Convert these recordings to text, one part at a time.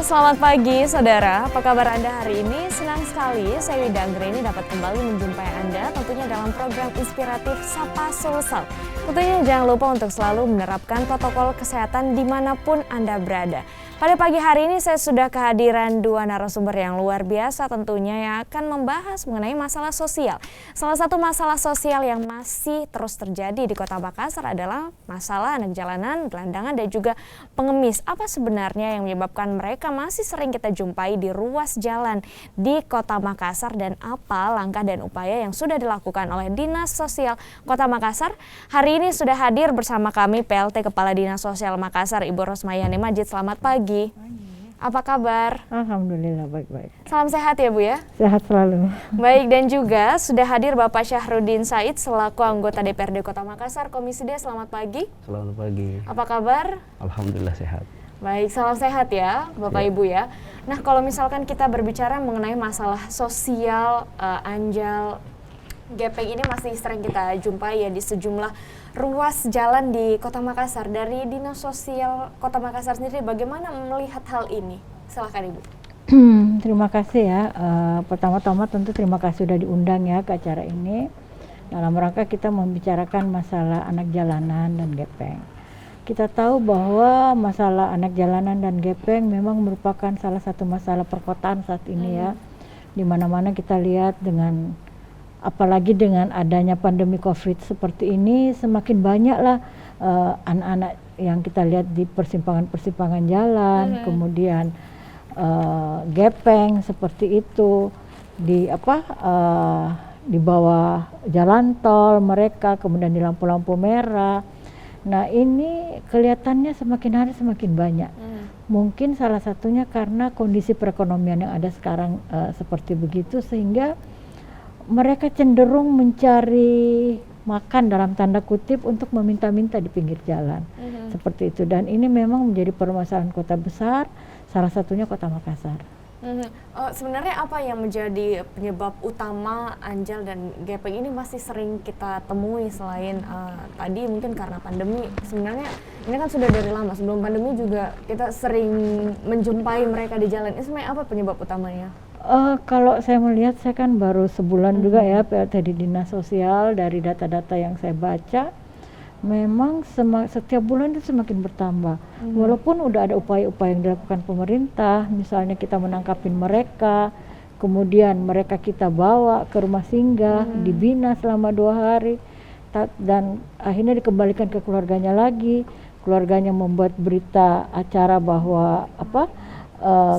Selamat pagi saudara, apa kabar Anda hari ini? Senang sekali saya Wida Anggreni dapat kembali menjumpai Anda tentunya dalam program inspiratif Sapa Sulsel. Tentunya jangan lupa untuk selalu menerapkan protokol kesehatan dimanapun Anda berada. Pada pagi hari ini saya sudah kehadiran dua narasumber yang luar biasa tentunya yang akan membahas mengenai masalah sosial. Salah satu masalah sosial yang masih terus terjadi di Kota Makassar adalah masalah anak jalanan, gelandangan dan juga pengemis. Apa sebenarnya yang menyebabkan mereka masih sering kita jumpai di ruas jalan di Kota Makassar dan apa langkah dan upaya yang sudah dilakukan oleh Dinas Sosial Kota Makassar? Hari ini sudah hadir bersama kami PLT Kepala Dinas Sosial Makassar Ibu Rosmayani Majid. Selamat pagi. Apa kabar? Alhamdulillah baik-baik. Salam sehat ya Bu ya? Sehat selalu. Baik, dan juga sudah hadir Bapak Syahrudin Said selaku anggota DPRD Kota Makassar Komisi D. Selamat pagi. Selamat pagi. Apa kabar? Alhamdulillah sehat. Baik, salam sehat ya Bapak Ibu ya. Nah, kalau misalkan kita berbicara mengenai masalah sosial, anjal, gepeng ini masih sering kita jumpai ya di sejumlah ruas jalan di Kota Makassar. Dari Dinas Sosial Kota Makassar sendiri bagaimana melihat hal ini? Silakan Ibu. Terima kasih ya. Pertama-tama tentu terima kasih sudah diundang ya ke acara ini. Dalam rangka kita membicarakan masalah anak jalanan dan gepeng. Kita tahu bahwa masalah anak jalanan dan gepeng memang merupakan salah satu masalah perkotaan saat ini ya. Di mana-mana kita lihat dengan apalagi dengan adanya pandemi COVID seperti ini semakin banyaklah anak-anak yang kita lihat di persimpangan-persimpangan jalan, kemudian gepeng seperti itu di di bawah jalan tol mereka, kemudian di lampu-lampu merah. Nah ini kelihatannya semakin hari semakin banyak. Mungkin salah satunya karena kondisi perekonomian yang ada sekarang seperti begitu sehingga mereka cenderung mencari makan dalam tanda kutip untuk meminta-minta di pinggir jalan. Seperti itu, dan ini memang menjadi permasalahan kota besar, salah satunya Kota Makassar. Sebenarnya apa yang menjadi penyebab utama anjal dan gepeng ini masih sering kita temui selain tadi mungkin karena pandemi? Sebenarnya ini kan sudah dari lama, sebelum pandemi juga kita sering menjumpai mereka di jalan. Ini sebenarnya apa penyebab utamanya? Kalau saya melihat, saya kan baru sebulan juga ya PLT di Dinas Sosial. Dari data-data yang saya baca, memang setiap bulan itu semakin bertambah. Walaupun udah ada upaya-upaya yang dilakukan pemerintah, misalnya kita menangkapin mereka, kemudian mereka kita bawa ke rumah singgah, dibina selama 2 hari, dan akhirnya dikembalikan ke keluarganya lagi. Keluarganya membuat berita acara bahwa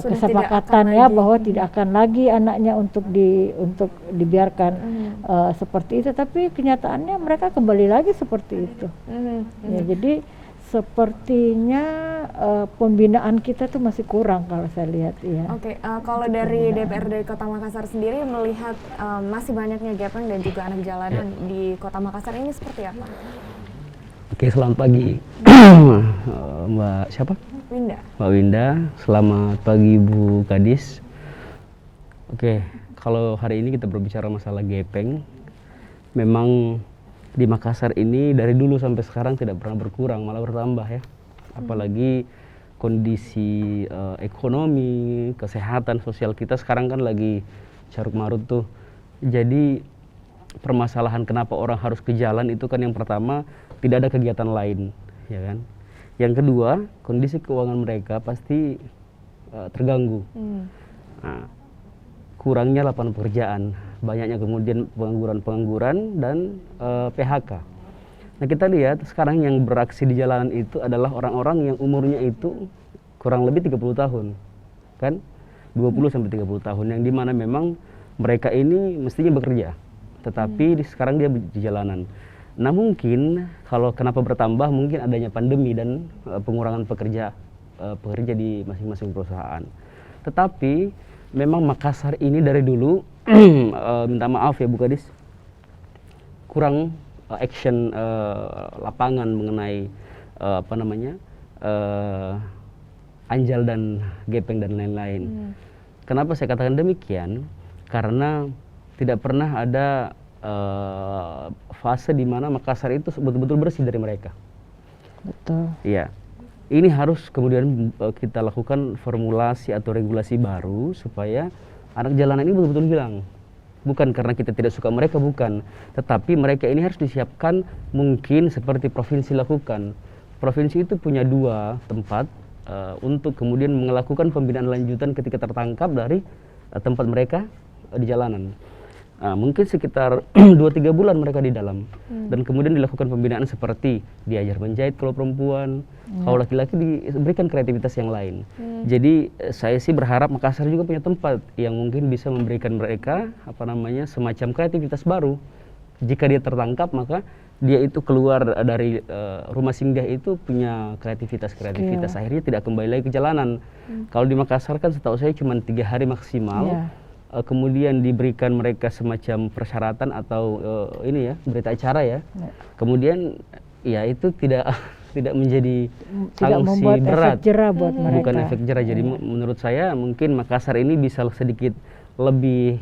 kesepakatan ya bahwa tidak akan lagi anaknya untuk dibiarkan seperti itu, tapi kenyataannya mereka kembali lagi seperti itu. Ya, jadi sepertinya pembinaan kita tuh masih kurang kalau saya lihat ya. Oke, kalau dari DPRD Kota Makassar sendiri melihat masih banyaknya gepeng dan juga anak jalanan di Kota Makassar ini seperti apa? Oke, selamat pagi. Mbak siapa? Winda. Mbak Winda, selamat pagi Bu Kadis. Oke, kalau hari ini kita berbicara masalah gepeng, memang di Makassar ini dari dulu sampai sekarang tidak pernah berkurang, malah bertambah ya. Apalagi kondisi ekonomi, kesehatan sosial kita sekarang kan lagi carut marut tuh. Jadi permasalahan kenapa orang harus ke jalan itu kan yang pertama tidak ada kegiatan lain, ya kan. Yang kedua, kondisi keuangan mereka pasti terganggu. Nah, kurangnya lapangan pekerjaan, banyaknya kemudian pengangguran dan PHK. Nah, kita lihat sekarang yang beraksi di jalanan itu adalah orang-orang yang umurnya itu kurang lebih 30 tahun. Kan? 20 sampai 30 tahun, yang dimana memang mereka ini mestinya bekerja. Tetapi sekarang dia di jalanan. Nah mungkin kalau kenapa bertambah mungkin adanya pandemi dan pengurangan pekerja di masing-masing perusahaan. Tetapi memang Makassar ini dari dulu minta maaf ya Bu Kadis, kurang action lapangan mengenai anjal dan gepeng dan lain-lain. Kenapa saya katakan demikian? Karena tidak pernah ada fase di mana Makassar itu betul-betul bersih dari mereka. Betul. Iya. ini harus kemudian kita lakukan formulasi atau regulasi baru supaya anak jalanan ini betul-betul hilang. Bukan karena kita tidak suka mereka, bukan, tetapi mereka ini harus disiapkan mungkin seperti provinsi lakukan. Provinsi itu punya 2 tempat untuk kemudian melakukan pembinaan lanjutan ketika tertangkap dari tempat mereka di jalanan. Mungkin sekitar 2-3 bulan mereka di dalam, dan kemudian dilakukan pembinaan seperti diajar menjahit kalau perempuan, kalau laki-laki diberikan kreativitas yang lain. Jadi saya sih berharap Makassar juga punya tempat yang mungkin bisa memberikan mereka semacam kreativitas baru. Jika dia tertangkap, maka dia itu keluar dari rumah singgah itu punya kreativitas, akhirnya tidak kembali lagi ke jalanan. Kalau di Makassar kan setahu saya cuma 3 hari maksimal. Kemudian diberikan mereka semacam persyaratan atau berita acara ya. Kemudian ya itu tidak menjadi sanksi berat, efek jerah buat mereka. Bukan efek jerah. Jadi menurut saya mungkin Makassar ini bisa sedikit lebih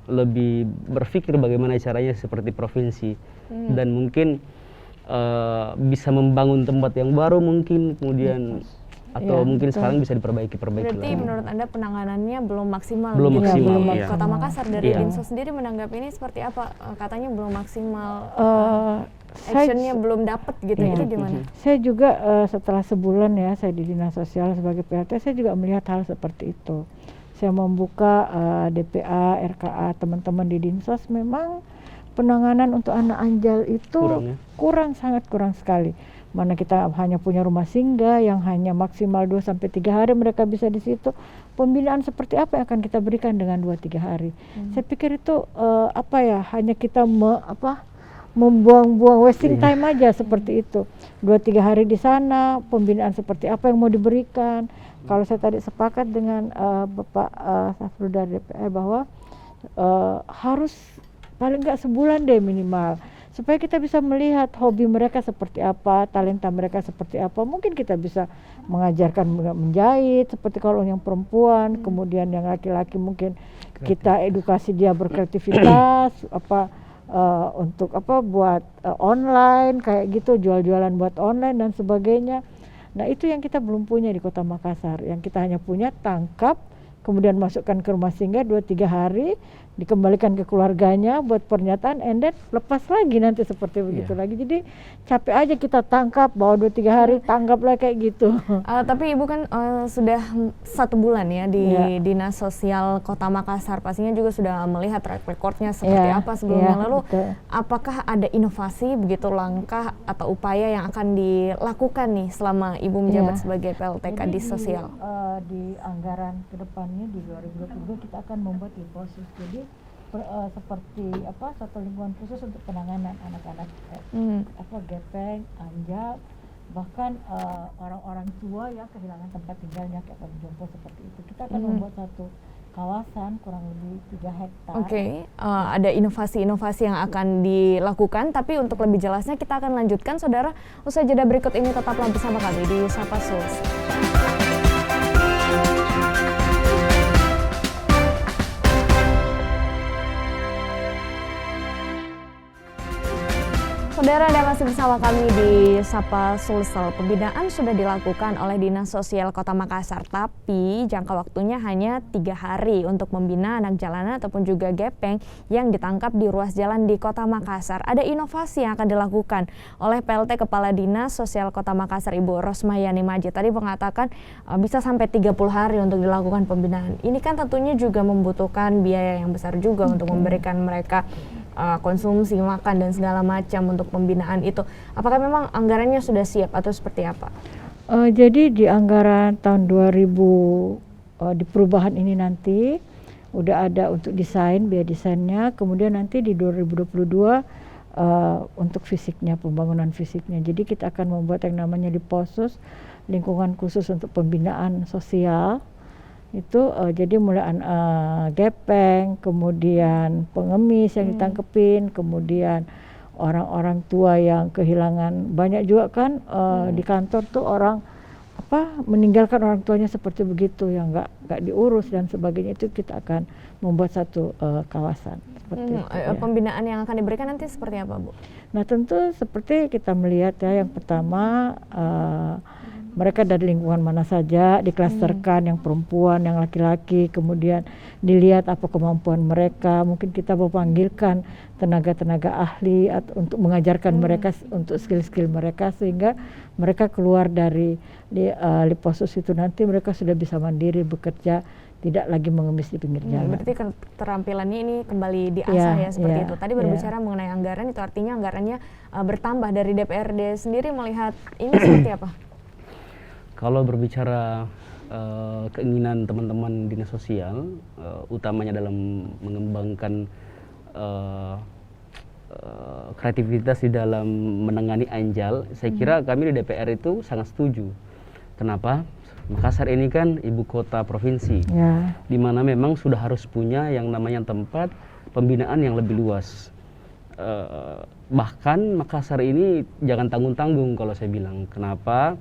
lebih berpikir bagaimana caranya seperti provinsi, dan mungkin bisa membangun tempat yang baru mungkin kemudian. Atau mungkin sekarang bisa diperbaiki Berarti lagi. menurut Anda penanganannya belum maksimal? Belum maksimal, di iya. Kota Makassar dari Dinsos sendiri menanggapi ini seperti apa? Katanya belum maksimal, actionnya belum dapat gitu. Itu gimana? Saya juga setelah sebulan ya saya di Dinas Sosial sebagai PLT, saya juga melihat hal seperti itu. Saya membuka DPA, RKA, teman-teman di Dinsos, memang penanganan untuk anak anjal itu sangat kurang sekali. Mana kita hanya punya rumah singgah yang hanya maksimal 2-3 hari mereka bisa di situ. Pembinaan seperti apa yang akan kita berikan dengan 2-3 hari? Saya pikir itu hanya kita membuang-buang wasting time aja seperti itu. 2-3 hari di sana, pembinaan seperti apa yang mau diberikan. Kalau saya tadi sepakat dengan Bapak Safrul dari DPR bahwa harus paling enggak sebulan deh minimal, supaya kita bisa melihat hobi mereka seperti apa, talenta mereka seperti apa. Mungkin kita bisa mengajarkan menjahit seperti kalau yang perempuan, kemudian yang laki-laki mungkin kita edukasi dia berkreativitas untuk buat online kayak gitu, jual-jualan buat online dan sebagainya. Nah, itu yang kita belum punya di Kota Makassar. Yang kita hanya punya tangkap, kemudian masukkan ke rumah singgah 2-3 hari, dikembalikan ke keluarganya buat pernyataan, and then lepas lagi nanti seperti begitu lagi. Jadi capek aja kita tangkap, bawa 2-3 hari tangkap lah kayak gitu. Tapi Ibu kan sudah 1 bulan ya di Dinas Sosial Kota Makassar, pastinya juga sudah melihat track recordnya seperti apa sebelumnya. Lalu apakah ada inovasi begitu, langkah atau upaya yang akan dilakukan nih selama Ibu menjabat sebagai PLT Kadis Sosial? Di anggaran kedepannya di 2022 kita akan membuat khusus. Jadi seperti satu lingkungan khusus untuk penanganan anak-anak gepeng, anjal, bahkan orang-orang tua yang kehilangan tempat tinggalnya kayak jompo seperti itu. Kita akan membuat satu kawasan kurang lebih 3 hektar. Ada inovasi-inovasi yang akan dilakukan, tapi untuk lebih jelasnya kita akan lanjutkan, saudara, usai jeda berikut ini. Tetaplah bersama kami di Sapa Sulsel. Saudara, Anda masih bersama kami di Sapa Sulsel. Pembinaan sudah dilakukan oleh Dinas Sosial Kota Makassar, tapi jangka waktunya hanya 3 hari untuk membina anak jalanan ataupun juga gepeng yang ditangkap di ruas jalan di Kota Makassar. Ada inovasi yang akan dilakukan oleh PLT Kepala Dinas Sosial Kota Makassar, Ibu Rosmayani Majid. Tadi mengatakan bisa sampai 30 hari untuk dilakukan pembinaan. Ini kan tentunya juga membutuhkan biaya yang besar juga untuk memberikan mereka konsumsi, makan, dan segala macam untuk pembinaan itu. Apakah memang anggarannya sudah siap atau seperti apa? Jadi di anggaran tahun 2000 di perubahan ini nanti udah ada untuk desain, biaya desainnya, kemudian nanti di 2022 untuk fisiknya, pembangunan fisiknya. Jadi kita akan membuat yang namanya Liposus, lingkungan khusus untuk pembinaan sosial. Itu jadi mulai gepeng, kemudian pengemis yang ditangkepin, kemudian orang-orang tua yang kehilangan, banyak juga kan di kantor tuh orang meninggalkan orang tuanya seperti begitu, yang nggak diurus dan sebagainya, itu kita akan membuat satu kawasan seperti itu. Ya. Pembinaan yang akan diberikan nanti seperti apa, Bu? Nah tentu seperti kita melihat ya, yang pertama mereka dari lingkungan mana saja diklasterkan, yang perempuan, yang laki-laki, kemudian dilihat apa kemampuan mereka. Mungkin kita memanggilkan tenaga-tenaga ahli untuk mengajarkan mereka untuk skill-skill mereka, sehingga mereka keluar dari Liposus itu nanti mereka sudah bisa mandiri bekerja, tidak lagi mengemis di pinggir jalan. Berarti keterampilannya ini kembali diasah ya seperti itu. Tadi berbicara mengenai anggaran, itu artinya anggarannya bertambah. Dari DPRD sendiri melihat ini seperti apa? Kalau berbicara keinginan teman-teman dinas sosial, utamanya dalam mengembangkan kreativitas di dalam menangani Anjal, saya kira kami di DPR itu sangat setuju. Kenapa? Makassar ini kan ibu kota provinsi, di mana memang sudah harus punya yang namanya tempat pembinaan yang lebih luas. Bahkan Makassar ini jangan tanggung-tanggung kalau saya bilang. Kenapa?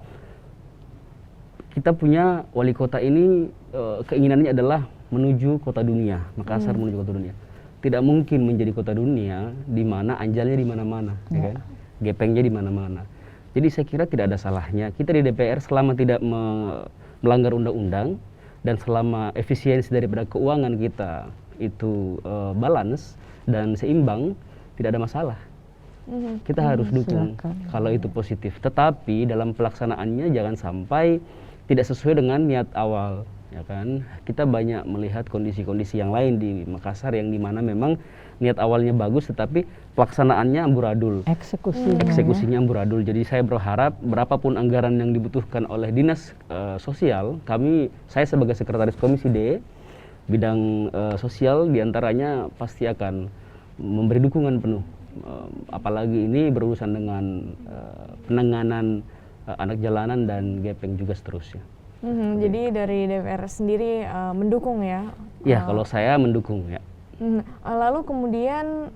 Kita punya wali kota ini keinginannya adalah menuju kota dunia, Makassar menuju kota dunia. Tidak mungkin menjadi kota dunia di mana Anjalnya di mana-mana, ya kan? Gepengnya di mana-mana. Jadi saya kira tidak ada salahnya kita di DPR selama tidak melanggar undang-undang dan selama efisiensi daripada keuangan kita itu balance dan seimbang, tidak ada masalah. Kita harus dukung kalau itu positif. Tetapi dalam pelaksanaannya jangan sampai tidak sesuai dengan niat awal, ya kan? Kita banyak melihat kondisi-kondisi yang lain di Makassar yang dimana memang niat awalnya bagus, tetapi pelaksanaannya amburadul, eksekusinya amburadul. Jadi saya berharap berapapun anggaran yang dibutuhkan oleh dinas sosial, saya sebagai sekretaris Komisi D bidang sosial diantaranya pasti akan memberi dukungan penuh. Apalagi ini berurusan dengan penanganan anak jalanan dan gepeng juga seterusnya. Jadi dari DPR sendiri mendukung ya? Ya, kalau saya mendukung ya. Lalu kemudian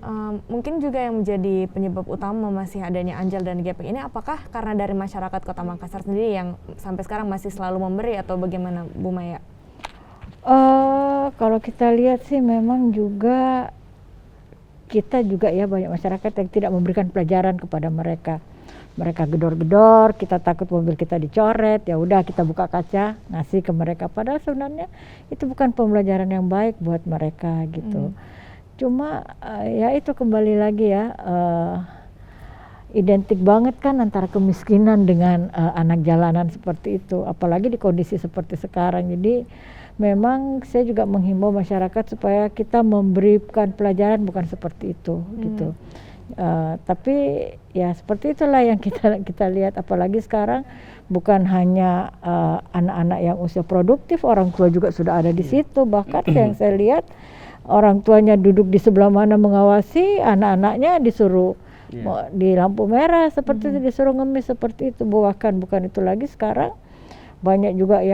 mungkin juga yang menjadi penyebab utama masih adanya Anjal dan gepeng ini, apakah karena dari masyarakat Kota Makassar sendiri yang sampai sekarang masih selalu memberi, atau bagaimana, Bu Maya? Kalau kita lihat sih memang juga kita juga ya banyak masyarakat yang tidak memberikan pelajaran kepada mereka. Mereka gedor-gedor, kita takut mobil kita dicoret, ya udah kita buka kaca, ngasih ke mereka. Padahal sebenarnya itu bukan pembelajaran yang baik buat mereka gitu. Cuma ya itu kembali lagi ya, identik banget kan antara kemiskinan dengan anak jalanan seperti itu. Apalagi di kondisi seperti sekarang. Jadi memang saya juga menghimbau masyarakat supaya kita memberikan pelajaran bukan seperti itu gitu. Tapi ya seperti itulah yang kita lihat, apalagi sekarang bukan hanya anak-anak yang usia produktif, orang tua juga sudah ada di situ. Bahkan yang saya lihat orang tuanya duduk di sebelah mana mengawasi, anak-anaknya disuruh di lampu merah seperti itu, disuruh ngemis seperti itu. Bahkan bukan itu lagi, sekarang banyak juga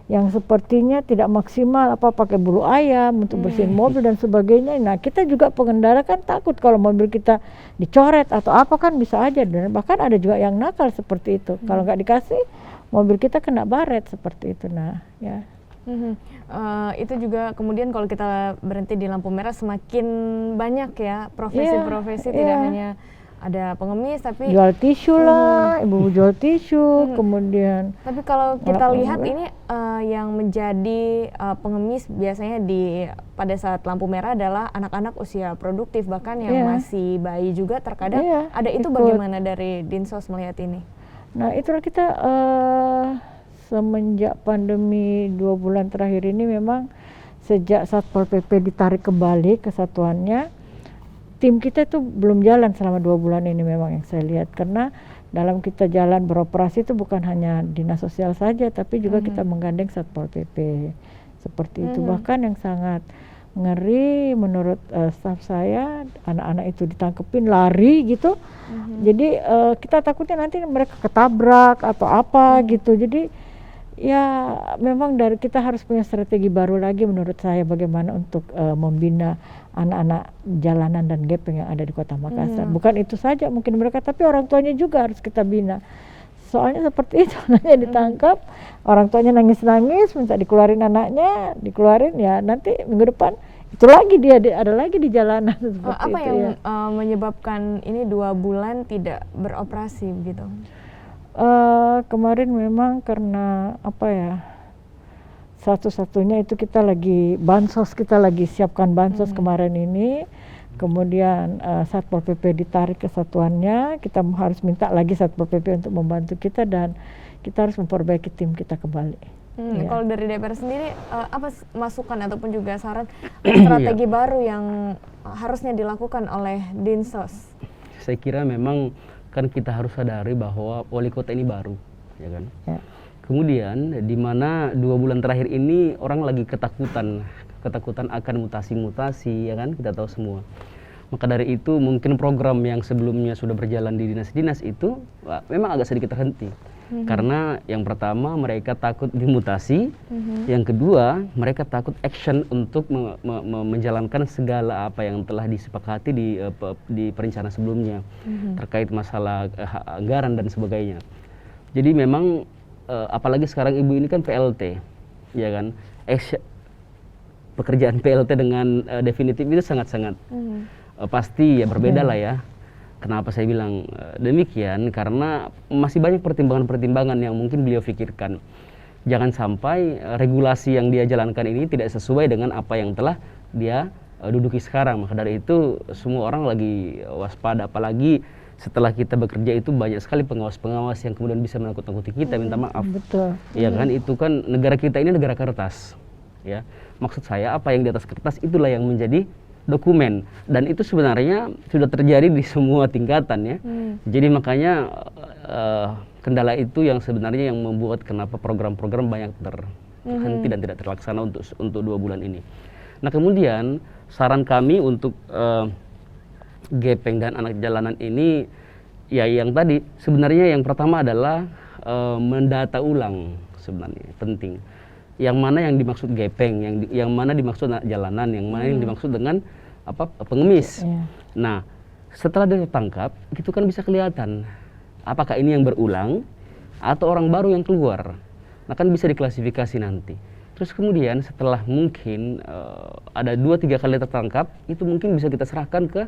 yang sepertinya tidak maksimal, pakai bulu ayam untuk bersihin mobil dan sebagainya. Nah kita juga pengendara kan takut kalau mobil kita dicoret atau apa, kan bisa aja. Dan bahkan ada juga yang nakal seperti itu, kalau nggak dikasih mobil kita kena baret seperti itu. Nah ya. Itu juga kemudian kalau kita berhenti di lampu merah semakin banyak ya profesi-profesi, tidak hanya ada pengemis tapi jual tisu lah, ibu jual tisu, kemudian. Tapi kalau kita lihat ini yang menjadi pengemis biasanya pada saat lampu merah adalah anak-anak usia produktif, bahkan yang masih bayi juga terkadang ada. Itu bagaimana dari Dinsos melihat ini? Nah itulah kita semenjak pandemi 2 bulan terakhir ini, memang sejak Satpol PP ditarik kembali kesatuannya, tim kita itu belum jalan selama 2 bulan ini memang yang saya lihat. Karena dalam kita jalan beroperasi itu bukan hanya dinas sosial saja, tapi juga kita menggandeng Satpol PP seperti itu. Bahkan yang sangat ngeri menurut staf saya, anak-anak itu ditangkepin lari gitu. Jadi kita takutnya nanti mereka ketabrak atau apa gitu. Jadi ya memang dari kita harus punya strategi baru lagi menurut saya, bagaimana untuk membina anak-anak jalanan dan gepeng yang ada di Kota Makassar. Bukan itu saja mungkin mereka, tapi orang tuanya juga harus kita bina, soalnya seperti itu, anaknya ditangkap, orang tuanya nangis-nangis, minta dikeluarin anaknya, dikeluarin ya nanti minggu depan itu lagi dia ada lagi di jalanan seperti Apa itu yang ya. menyebabkan ini 2 bulan tidak beroperasi gitu? Kemarin memang karena apa ya, satu-satunya itu kita lagi bansos, kita lagi siapkan bansos kemarin ini. Kemudian Satpol PP ditarik ke satuannya, kita harus minta lagi Satpol PP untuk membantu kita dan kita harus memperbaiki tim kita kembali. Ya. Kalau dari DPR sendiri apa masukan ataupun juga saran strategi baru yang harusnya dilakukan oleh Dinsos? Saya kira memang kan kita harus sadari bahwa wali kota ini baru, ya kan? Ya. Kemudian di mana 2 bulan terakhir ini orang lagi ketakutan akan mutasi-mutasi, ya kan, kita tahu semua. Maka dari itu mungkin program yang sebelumnya sudah berjalan di dinas-dinas itu memang agak sedikit terhenti. Karena yang pertama mereka takut dimutasi, yang kedua mereka takut action untuk menjalankan segala apa yang telah disepakati di perencanaan sebelumnya terkait masalah anggaran dan sebagainya. Jadi memang apalagi sekarang ibu ini kan PLT, ya kan, pekerjaan PLT dengan definitif itu sangat-sangat pasti ya berbeda lah ya. Kenapa saya bilang demikian? Karena masih banyak pertimbangan-pertimbangan yang mungkin beliau pikirkan. Jangan sampai regulasi yang dia jalankan ini tidak sesuai dengan apa yang telah dia duduki sekarang. Maka dari itu semua orang lagi waspada, apalagi setelah kita bekerja itu banyak sekali pengawas-pengawas yang kemudian bisa menakut-nakuti kita, minta maaf. Betul. Ya kan, itu kan negara kita ini negara kertas. Ya, maksud saya apa yang di atas kertas itulah yang menjadi dokumen, dan itu sebenarnya sudah terjadi di semua tingkatan ya. Jadi makanya kendala itu yang sebenarnya yang membuat kenapa program-program banyak terhenti dan tidak terlaksana untuk 2 bulan ini. Nah kemudian saran kami untuk gepeng dan anak jalanan ini ya yang tadi sebenarnya yang pertama adalah mendata ulang, sebenarnya penting. Yang mana yang dimaksud gepeng, yang mana dimaksud anak jalanan, yang mana yang dimaksud dengan pengemis. Nah, setelah dia tertangkap, itu kan bisa kelihatan apakah ini yang berulang atau orang baru yang keluar. Nah, kan bisa diklasifikasi nanti. Terus kemudian setelah mungkin ada 2-3 kali tertangkap, itu mungkin bisa kita serahkan ke,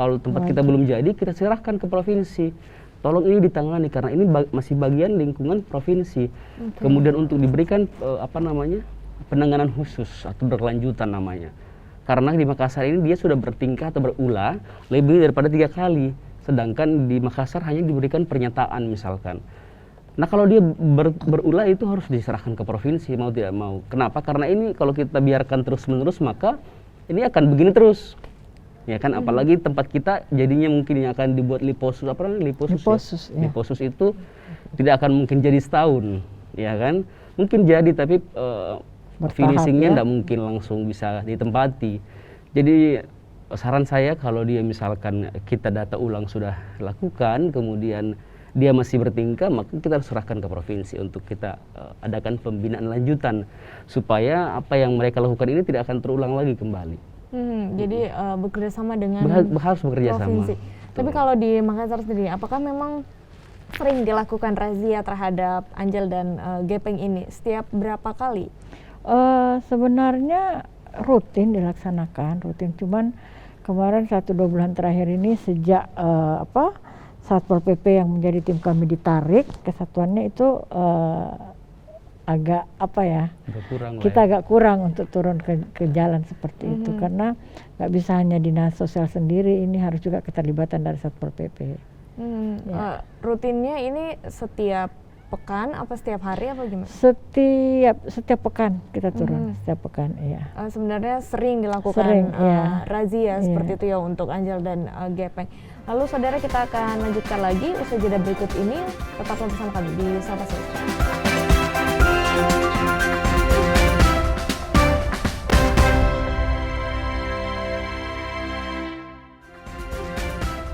kalau tempat kita belum jadi, kita serahkan ke provinsi. Tolong ini ditangani karena ini masih bagian lingkungan provinsi. Kemudian untuk diberikan penanganan khusus atau berkelanjutan namanya. Karena di Makassar ini dia sudah bertingkah atau berulah lebih daripada 3 kali. Sedangkan di Makassar hanya diberikan pernyataan misalkan. Nah kalau dia berulah itu harus diserahkan ke provinsi mau tidak mau. Kenapa? Karena ini kalau kita biarkan terus-menerus maka ini akan begini terus. Ya kan, apalagi tempat kita jadinya mungkin yang akan dibuat liposus, apa namanya liposus ya? Liposus itu tidak akan mungkin jadi setahun, ya kan? Mungkin jadi tapi finishingnya tidak mungkin langsung bisa ditempati. Jadi saran saya kalau dia misalkan kita data ulang sudah lakukan, kemudian dia masih bertingkah, maka kita harus serahkan ke provinsi untuk kita adakan pembinaan lanjutan supaya apa yang mereka lakukan ini tidak akan terulang lagi kembali. Jadi bekerja sama dengan harus bekerja provinsi. sama. Tapi kalau di Makassar sendiri, apakah memang sering dilakukan razia terhadap Anjal dan gepeng ini? Setiap berapa kali? Sebenarnya rutin dilaksanakan, rutin. Cuman kemarin 1-2 bulan terakhir ini sejak Satpol PP yang menjadi tim kami ditarik ke satuannya itu agak kita agak kurang untuk turun ke jalan seperti itu karena nggak bisa hanya dinas sosial sendiri, ini harus juga keterlibatan dari Satpol PP. Rutinnya ini setiap pekan apa setiap hari apa gimana? Setiap pekan kita turun, setiap pekan, iya. Sebenarnya sering dilakukan razia seperti itu ya untuk Anjal dan gepeng. Lalu saudara, kita akan lanjutkan lagi usai jeda berikut ini. Tetaplah bersama kami di Sapa Sosial.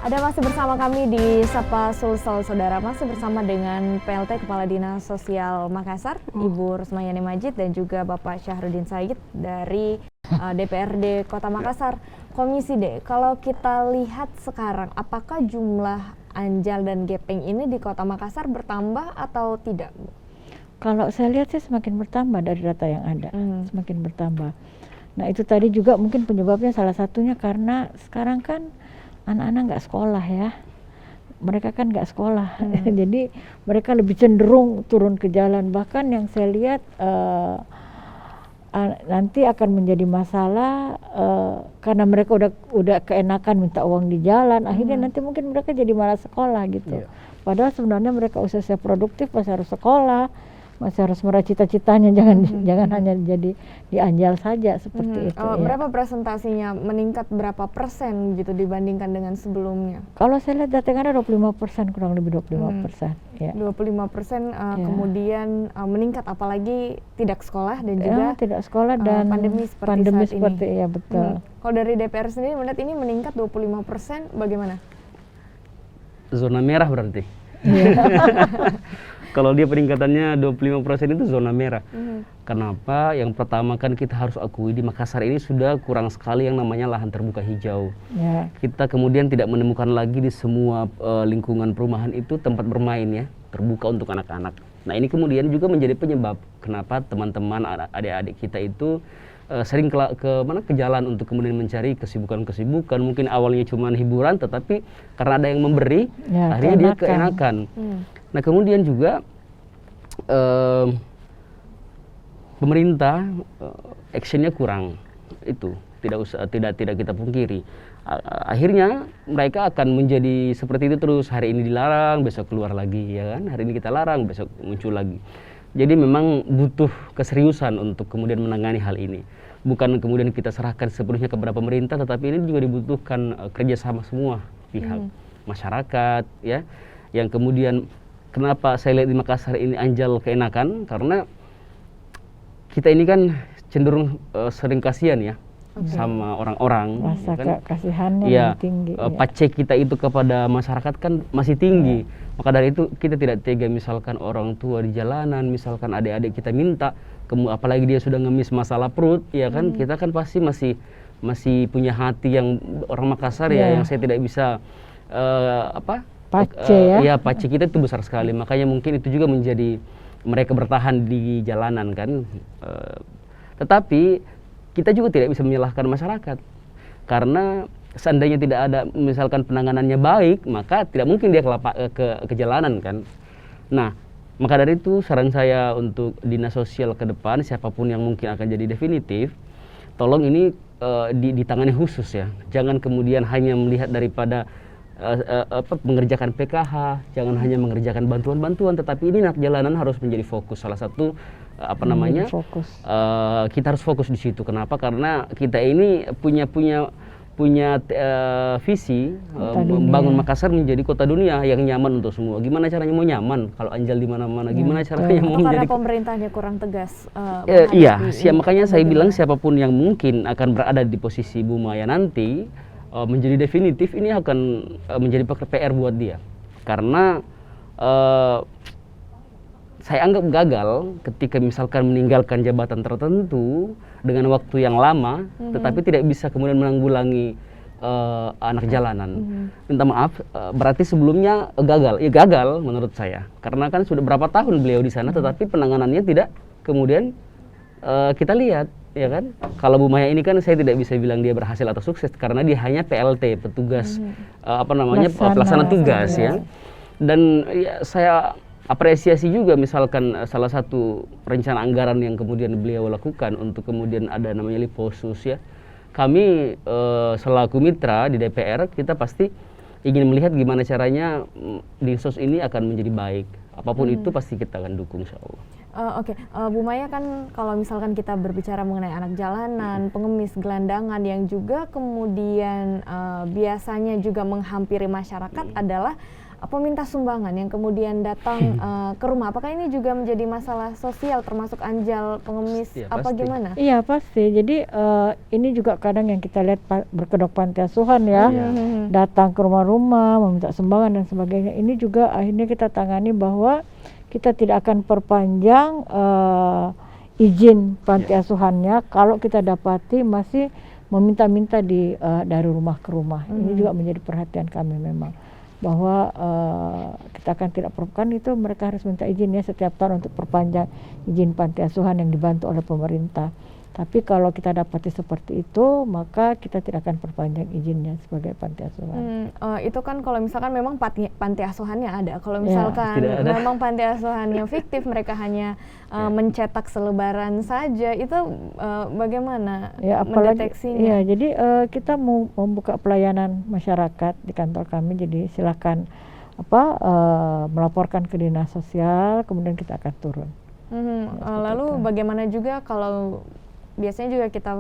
Ada masih bersama kami di Sapa Sulsel, saudara, masih bersama dengan PLT Kepala Dinas Sosial Makassar, Ibu Rusmayani Majid, dan juga Bapak Syahrudin Said dari DPRD Kota Makassar. Komisi D, kalau kita lihat sekarang, apakah jumlah anjal dan gepeng ini di Kota Makassar bertambah atau tidak, Bu? Kalau saya lihat sih semakin bertambah dari data yang ada, semakin bertambah. Nah itu tadi juga mungkin penyebabnya salah satunya karena sekarang kan anak-anak nggak sekolah ya. Mereka kan nggak sekolah, jadi mereka lebih cenderung turun ke jalan. Bahkan yang saya lihat nanti akan menjadi masalah karena mereka udah keenakan minta uang di jalan. Akhirnya nanti mungkin mereka jadi malas sekolah gitu. Padahal sebenarnya mereka usia produktif masih harus sekolah, masih harus meraih cita-citanya, jangan hanya jadi dianjal saja seperti itu. Berapa presentasinya, meningkat berapa persen gitu dibandingkan dengan sebelumnya? Kalau saya lihat data yang ada 25%, kurang lebih 25%. Ya. 25% kemudian meningkat, apalagi tidak sekolah dan juga tidak sekolah dan pandemi seperti saat ini. Ya betul. Kalau dari DPR sendiri melihat ini meningkat 25%, bagaimana? Zona merah berarti. Kalau dia peningkatannya 25% itu zona merah. Kenapa? Yang pertama kan kita harus akui di Makassar ini sudah kurang sekali yang namanya lahan terbuka hijau. Kita kemudian tidak menemukan lagi di semua lingkungan perumahan itu tempat bermain ya, terbuka untuk anak-anak. Nah ini kemudian juga menjadi penyebab kenapa teman-teman adik-adik kita itu sering ke jalan untuk kemudian mencari kesibukan-kesibukan. Mungkin awalnya cuma hiburan, tetapi karena ada yang memberi, akhirnya dia keenakan. Nah kemudian juga pemerintah actionnya kurang, itu tidak kita pungkiri. Akhirnya mereka akan menjadi seperti itu terus. Hari ini dilarang, besok keluar lagi, ya kan? Hari ini kita larang, besok muncul lagi. Jadi memang butuh keseriusan untuk kemudian menangani hal ini. Bukan kemudian kita serahkan sepenuhnya kepada pemerintah, tetapi ini juga dibutuhkan kerjasama semua pihak, masyarakat, ya, yang kemudian. Kenapa saya lihat di Makassar ini anjal keenakan? Karena kita ini kan cenderung sering kasihan ya sama orang-orang. Rasa kasihannya tinggi. Pajak kita itu kepada masyarakat kan masih tinggi. Maka dari itu kita tidak tega misalkan orang tua di jalanan, misalkan adik-adik kita minta, apalagi dia sudah ngemis masalah perut, ya kan? Kita kan pasti masih punya hati yang orang Makassar ya, yang saya tidak bisa pace kita itu besar sekali, makanya mungkin itu juga menjadi mereka bertahan di jalanan kan. Tetapi kita juga tidak bisa menyalahkan masyarakat, karena seandainya tidak ada misalkan penanganannya baik, maka tidak mungkin dia ke jalanan kan. Nah maka dari itu saran saya untuk dinas sosial ke depan, siapapun yang mungkin akan jadi definitif, tolong ini ditangani khusus ya. Jangan kemudian hanya melihat daripada mengerjakan PKH, jangan hanya mengerjakan bantuan-bantuan, tetapi ini anak jalanan harus menjadi fokus. Salah satu kita harus fokus di situ. Kenapa? Karena kita ini punya visi membangun Makassar menjadi kota dunia yang nyaman untuk semua. Gimana caranya mau nyaman kalau anjal di mana-mana? Gimana caranya mau menjadi? Karena pemerintahnya kurang tegas. Makanya saya bilang siapapun yang mungkin akan berada di posisi Bu Maya nanti, menjadi definitif, ini akan menjadi PR buat dia, karena saya anggap gagal ketika misalkan meninggalkan jabatan tertentu dengan waktu yang lama, tetapi tidak bisa kemudian menanggulangi anak jalanan. Minta maaf, berarti sebelumnya gagal. Ya gagal menurut saya, karena kan sudah berapa tahun beliau di sana, tetapi penanganannya tidak kemudian kita lihat. Ya kan, kalau Bu Maya ini kan saya tidak bisa bilang dia berhasil atau sukses karena dia hanya PLT, petugas pelaksana tugas ya. Dan ya, saya apresiasi juga misalkan salah satu rencana anggaran yang kemudian beliau lakukan untuk kemudian ada namanya Liposus ya. Kami selaku mitra di DPR, kita pasti ingin melihat gimana caranya Dinsos ini akan menjadi baik. Apapun itu pasti kita akan dukung, insya Allah. Bu Maya, kan kalau misalkan kita berbicara mengenai anak jalanan, pengemis, gelandangan yang juga kemudian biasanya juga menghampiri masyarakat adalah peminta sumbangan yang kemudian datang ke rumah. Apakah ini juga menjadi masalah sosial termasuk anjal pengemis gimana? Iya pasti. Jadi ini juga kadang yang kita lihat berkedok panti asuhan ya, datang ke rumah-rumah meminta sumbangan dan sebagainya. Ini juga akhirnya kita tangani bahwa kita tidak akan perpanjang izin panti asuhannya kalau kita dapati masih meminta-minta dari rumah ke rumah. Ini juga menjadi perhatian kami memang, bahwa kita akan tidak perlukan itu mereka harus minta izin ya setiap tahun untuk perpanjang izin panti asuhan yang dibantu oleh pemerintah. Tapi kalau kita dapati seperti itu, maka kita tidak akan perpanjang izinnya sebagai panti asuhan. Itu kan kalau misalkan memang panti asuhannya ada. Kalau misalkan memang panti asuhannya fiktif, mereka hanya mencetak selebaran saja, itu bagaimana mendeteksinya? Ya, jadi kita mau membuka pelayanan masyarakat di kantor kami. Jadi silakan melaporkan ke dinas sosial, kemudian kita akan turun. Lalu bagaimana juga kalau biasanya juga kita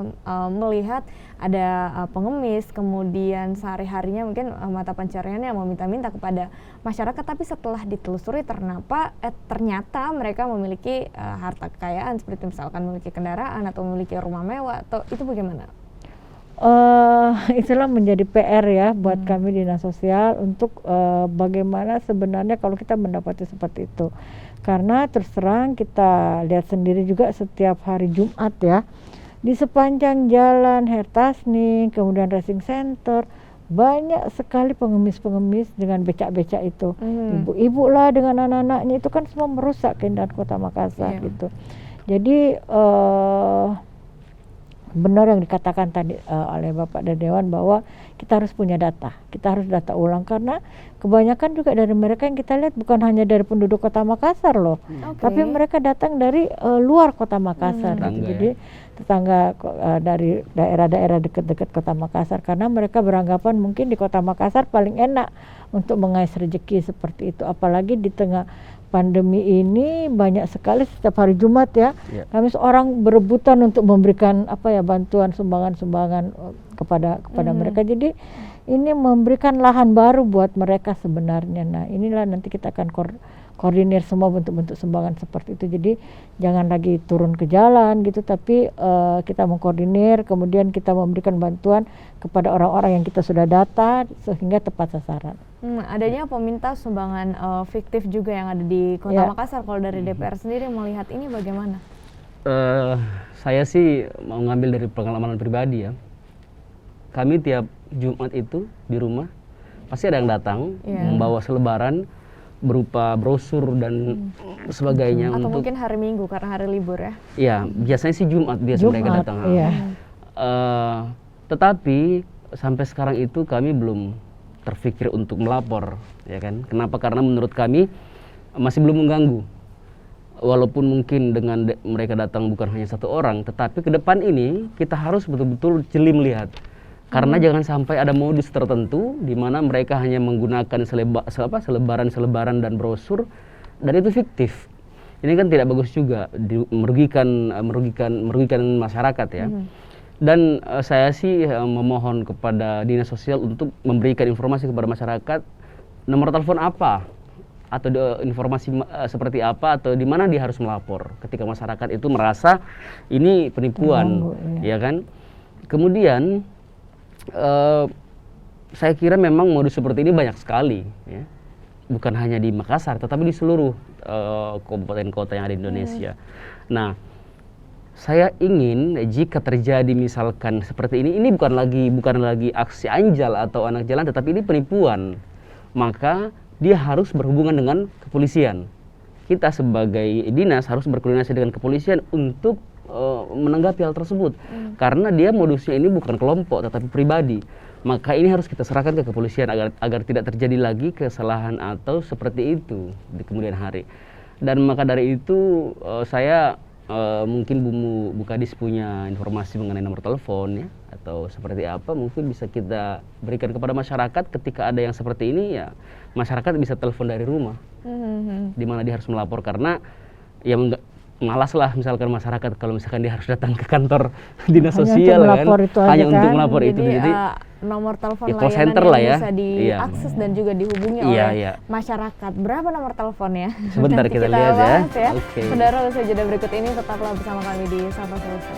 melihat ada pengemis, kemudian sehari-harinya mungkin mata pencariannya meminta-minta kepada masyarakat, tapi setelah ditelusuri ternyata mereka memiliki harta kekayaan seperti misalkan memiliki kendaraan atau memiliki rumah mewah, atau itu bagaimana? Itulah menjadi PR ya buat kami dinas sosial untuk bagaimana sebenarnya kalau kita mendapati seperti itu. Karena terus terang kita lihat sendiri juga setiap hari Jumat ya, di sepanjang jalan Hertasning, kemudian Racing Center, banyak sekali pengemis-pengemis dengan becak-becak itu. Ibu-ibu lah dengan anak-anaknya, itu kan semua merusak keindahan Kota Makassar gitu. Jadi benar yang dikatakan tadi oleh Bapak dan Dewan, bahwa kita harus punya data, kita harus data ulang, karena kebanyakan juga dari mereka yang kita lihat bukan hanya dari penduduk Kota Makassar loh, tapi mereka datang dari luar Kota Makassar gitu. Jadi tetangga dari daerah-daerah dekat-dekat Kota Makassar, karena mereka beranggapan mungkin di Kota Makassar paling enak untuk mengais rezeki seperti itu. Apalagi di tengah pandemi ini banyak sekali setiap hari Jumat ya, kami seorang berebutan untuk memberikan bantuan sumbangan-sumbangan kepada mereka. Jadi ini memberikan lahan baru buat mereka sebenarnya. Nah, inilah nanti kita akan koordinir semua bentuk-bentuk sumbangan seperti itu. Jadi jangan lagi turun ke jalan gitu, tapi kita mengkoordinir, kemudian kita memberikan bantuan kepada orang-orang yang kita sudah data sehingga tepat sasaran. Adanya peminta sumbangan fiktif juga yang ada di Kota Makassar. Kalau dari DPR sendiri melihat ini bagaimana? Saya sih mau ngambil dari pengalaman pribadi ya. Kami tiap Jumat itu di rumah pasti ada yang datang membawa selebaran berupa brosur dan sebagainya. Atau mungkin hari Minggu karena hari libur ya? Iya, biasanya sih Jumat mereka datang. Tetapi sampai sekarang itu kami belum terpikir untuk melapor, ya kan? Kenapa? Karena menurut kami masih belum mengganggu. Walaupun mungkin dengan mereka datang bukan hanya satu orang, tetapi ke depan ini kita harus betul-betul jeli melihat. Karena jangan sampai ada modus tertentu di mana mereka hanya menggunakan selebaran dan brosur, dan itu fiktif. Ini kan tidak bagus juga, merugikan masyarakat ya. Dan saya sih memohon kepada dinas sosial untuk memberikan informasi kepada masyarakat, nomor telepon apa atau informasi seperti apa atau di mana dia harus melapor ketika masyarakat itu merasa ini penipuan, ya kan. Kemudian saya kira memang modus seperti ini banyak sekali ya. Bukan hanya di Makassar tetapi di seluruh kabupaten kota yang ada di Indonesia. Nah, saya ingin jika terjadi misalkan seperti ini bukan lagi aksi anjal atau anak jalan, tetapi ini penipuan, maka dia harus berhubungan dengan kepolisian. Kita sebagai dinas harus berkoordinasi dengan kepolisian untuk menanggapi hal tersebut, karena dia modusnya ini bukan kelompok tetapi pribadi. Maka ini harus kita serahkan ke kepolisian agar tidak terjadi lagi kesalahan atau seperti itu di kemudian hari. Dan maka dari itu saya mungkin Bu Kadis punya informasi mengenai nomor telepon ya, atau seperti apa, mungkin bisa kita berikan kepada masyarakat ketika ada yang seperti ini ya, masyarakat bisa telepon dari rumah, di mana dia harus melapor, karena ya malas lah misalkan masyarakat kalau misalkan dia harus datang ke kantor dinas sosial kan, hanya untuk melapor itu. Jadi nomor telepon ya, layanan center yang lah ya, bisa diakses dan juga dihubungi oleh masyarakat. Berapa nomor teleponnya? Sebentar kita lihat ya. Okay. Saudara, usai jeda berikut ini tetaplah bersama kami di Sapa Solusi.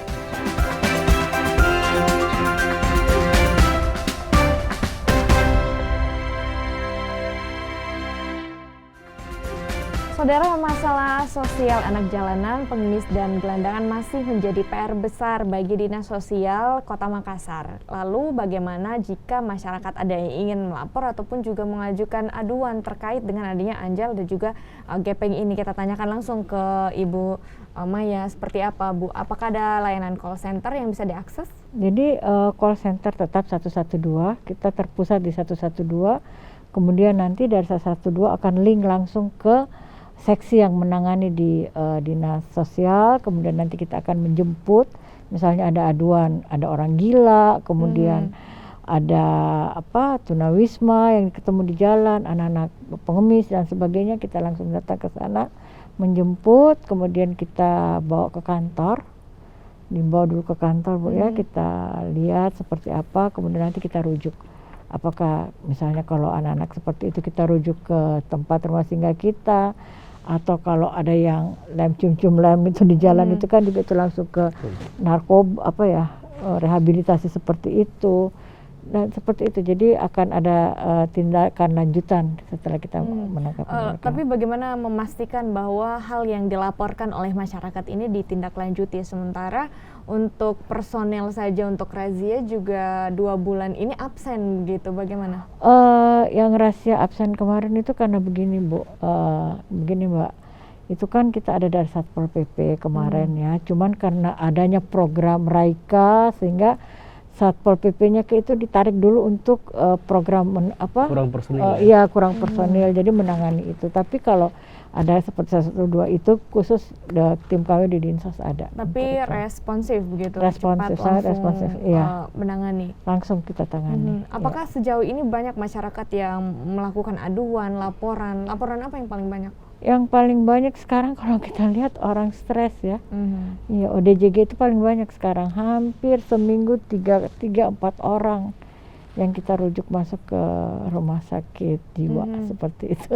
Saudara, masalah sosial anak jalanan, pengemis, dan gelandangan masih menjadi PR besar bagi Dinas Sosial Kota Makassar. Lalu bagaimana jika masyarakat ada yang ingin melapor ataupun juga mengajukan aduan terkait dengan adanya anjal dan juga gepeng ini? Kita tanyakan langsung ke Ibu Maya, seperti apa Bu? Apakah ada layanan call center yang bisa diakses? Jadi call center tetap 112, kita terpusat di 112, kemudian nanti dari 112 akan link langsung ke seksi yang menangani di dinas sosial, kemudian nanti kita akan menjemput, misalnya ada aduan, ada orang gila, kemudian ada tunawisma yang ketemu di jalan, anak-anak pengemis dan sebagainya, kita langsung datang ke sana, menjemput, kemudian kita bawa ke kantor, dibawa dulu ke kantor Bu ya, kita lihat seperti apa, kemudian nanti kita rujuk. Apakah misalnya kalau anak-anak seperti itu kita rujuk ke tempat rumah singgah kita, atau kalau ada yang lem cium-cium lem itu di jalan itu kan juga itu langsung ke rehabilitasi seperti itu. Dan seperti itu, jadi akan ada tindakan lanjutan setelah kita menangkap mereka. Tapi bagaimana memastikan bahwa hal yang dilaporkan oleh masyarakat ini ditindaklanjuti, sementara untuk personel saja untuk razia juga 2 bulan ini absen gitu, bagaimana? Yang rahasia absen kemarin itu karena begini Bu, begini Mbak, itu kan kita ada dari Satpol PP kemarin ya, cuman karena adanya program Raika sehingga Satpol PP-nya itu ditarik dulu untuk program kurang personil. Iya, kurang personil, jadi menangani itu. Tapi kalau ada seperti 112 itu khusus tim kami di Dinsos ada. Tapi responsif begitu, responsif, sangat responsif, iya. Menangani. Langsung kita tangani. Apakah sejauh ini banyak masyarakat yang melakukan aduan, laporan apa yang paling banyak? Yang paling banyak sekarang kalau kita lihat orang stres ya. Ya, ODJG itu paling banyak sekarang, hampir seminggu 3-4 orang yang kita rujuk masuk ke rumah sakit jiwa seperti itu.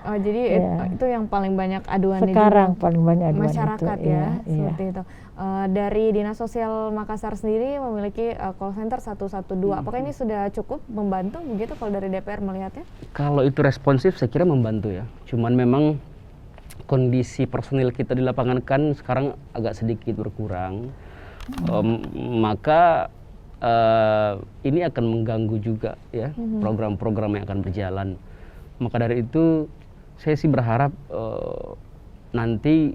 Oh, jadi itu yang paling banyak aduan sekarang, paling banyak aduan masyarakat itu, ya, seperti itu. Dari Dinas Sosial Makassar sendiri memiliki call center 112. Apakah ini sudah cukup membantu begitu kalau dari DPR melihatnya? Kalau itu responsif saya kira membantu ya. Cuman memang kondisi personil kita di lapangan kan sekarang agak sedikit berkurang. Maka ini akan mengganggu juga ya program-program yang akan berjalan. Maka dari itu saya sih berharap nanti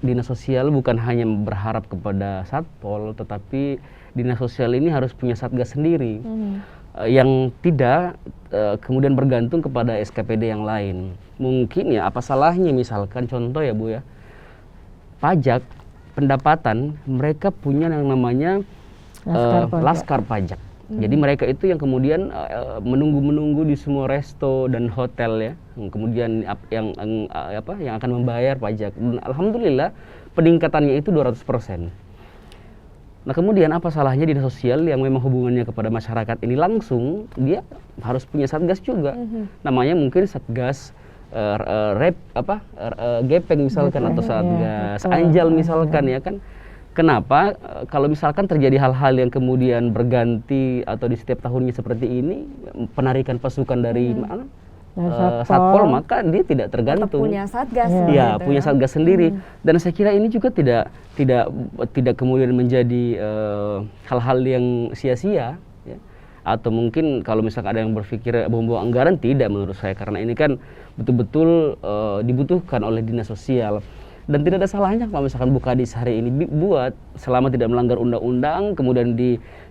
Dinas Sosial bukan hanya berharap kepada Satpol, tetapi Dinas Sosial ini harus punya satgas sendiri yang tidak kemudian bergantung kepada SKPD yang lain. Mungkin ya apa salahnya misalkan contoh ya Bu ya, pajak pendapatan mereka punya yang namanya laskar pajak. Jadi mereka itu yang kemudian menunggu di semua resto dan hotel ya, kemudian yang akan membayar pajak. Dan alhamdulillah peningkatannya itu 200%. Nah kemudian apa salahnya Dinas Sosial yang memang hubungannya kepada masyarakat ini langsung, dia harus punya satgas juga. Namanya mungkin satgas gepeng misalkan, atau satgas anjal misalkan ya kan. Kenapa kalau misalkan terjadi hal-hal yang kemudian berganti atau di setiap tahunnya seperti ini, penarikan pasukan dari mana? Satpol, maka dia tidak tergantung. Tetap punya satgas. Ya, punya satgas sendiri. Dan saya kira ini juga tidak kemudian menjadi hal-hal yang sia-sia. Ya. Atau mungkin kalau misalkan ada yang berpikir buang-buang anggaran, tidak menurut saya, karena ini kan betul-betul dibutuhkan oleh Dinas Sosial. Dan tidak ada salahnya kalau misalkan Bukadis hari ini buat selama tidak melanggar undang-undang, kemudian